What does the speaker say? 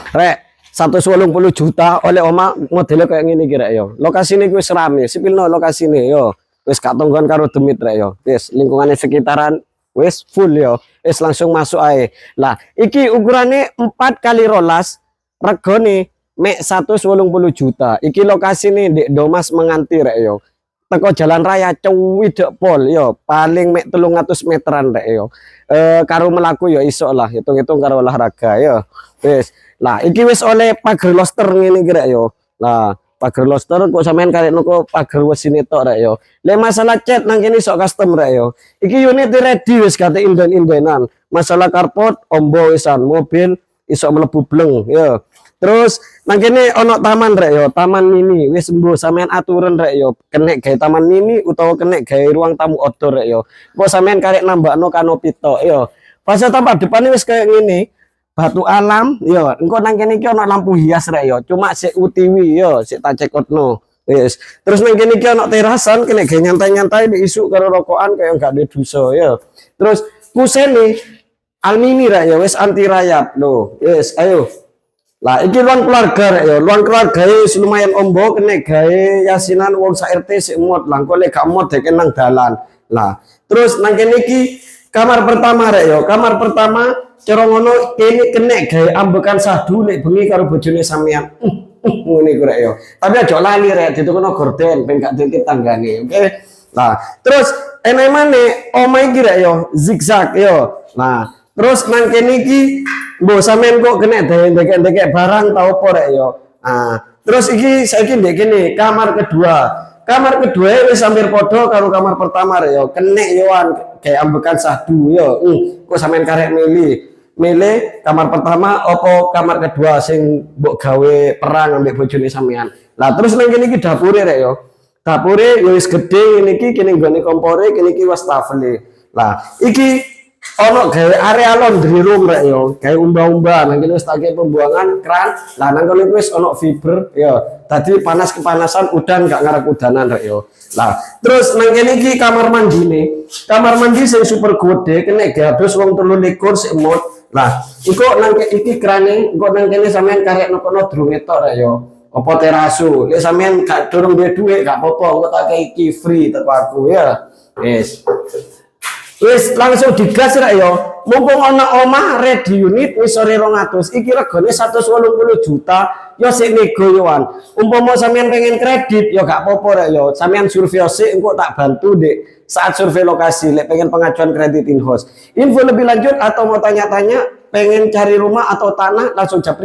Rek 180 juta oleh oma modelnya kayak gini kira yo. Lokasi ini gue serami, sipilno lokasi ini yo. Wis gak tonggon karo demit rek yo. Wis lingkungannya sekitaran wis full yo. Wis langsung masuk ae. Lah, iki ukurannya 4 kali rolas, regane mek 180 juta. Iki lokasi nih di Domas Menganti rek yo. Teko jalan raya Cuwidek Pol yo, paling mek 300 meteran rek yo. Karo melaku yo iso lah, hitung-hitung karo olahraga yo. Wis. Lah iki wis oleh pagar loster ngene iki rek yo. Lah, pagar loster kok sampean karek noko pagar wesine tok rek yo. Le masalah cat nang kene sok custom rek yo. Iki unit ready wis kate inden-indenan. Masalah carport ombo wisan, mobil iso mlebu bleng yo. Terus nang kene ono taman rek yo, taman mini. Wis mbuh sampean aturan rek yo. Kenek gawe taman mini utawa kenek gawe ruang tamu outdoor rek yo. Kok sampean karek nambahno kanopi tok yo. Pas tampak depan wis kayak ngene. Batu alam yo, engko nang kene iki ono lampu hias rek yo. Cuma sik utiwi yo, sik tak cekotno. Wis. Terus nang kene iki ono terasan kene gawe nyantai-nyantai diisuk karo rokokan kaya gak ada dosa yo. Terus kusene almini rek yo, wis anti rayap lho. Wis, ayo. Lah iki ruang keluarga rek yo, ruang keluarga wis lumayan ombo kene gawe yasinan wong sak RT sik muat lah, kok lek gak muat dek nang dalan. Lah, terus nang kene iki kamar pertama rek yo, kamar pertama cara ngono kene kene gawe ambekan sadu nek bengi karo bojone sampean. Ngene iku rek yo. Tapi aja lali rek ditukono gorden ben gak dititip tanggane, oke. Nah, terus enek maneh omah iki rek yo, zigzag yo. Nah, terus nang kene iki mbok sampean kok kena ndek-ndek barang tau apa rek yo. Nah, terus iki saiki ndek kene kamar kedua. Kamar kedua wis hampir padha karo kamar pertama rek yo. Kenek yoan kayak ambekan sadu yo. Kok sampean karek milih kamar pertama apa kamar kedua sing mbok gawe perang ambek bojone sampean. Lah terus nang kene iki dapure rek yo. Dapure yo wis gedhe ngene iki kene nggone kompore kene iki wastafel. Lah iki ono gawe area laundry room rek yo, gawe umba-umba nang kene wis tak pembuangan kran. Lah nang kene wis ono fiber yo. Dadi panas kepanasan udan gak ngarep udanan rek yo. Lah, terus nang kene iki kamar mandine. Kamar mandi sing super gede kene gados wong 23 sik mut. Lah, iku nang iki krane, engko nang kene sampean karek nokono drunge tok rek yo. Apa terasu? Lek sampean gak durung duwe dhuwit gak apa-apa, engko tak kei free teko aku ya. Wis. Wis langsung digas rek yo. Mumpung ana omah ready unit wis sore 200. Iki regane 180 juta yo sik nego yoan. Umpama sampean pengen kredit yo gak apa-apa rek yo. Sampean survei sik engko tak bantu Dek. Saat survei lokasi lek pengen pengajuan kredit in-house. Info lebih lanjut atau mau tanya-tanya pengen cari rumah atau tanah langsung japri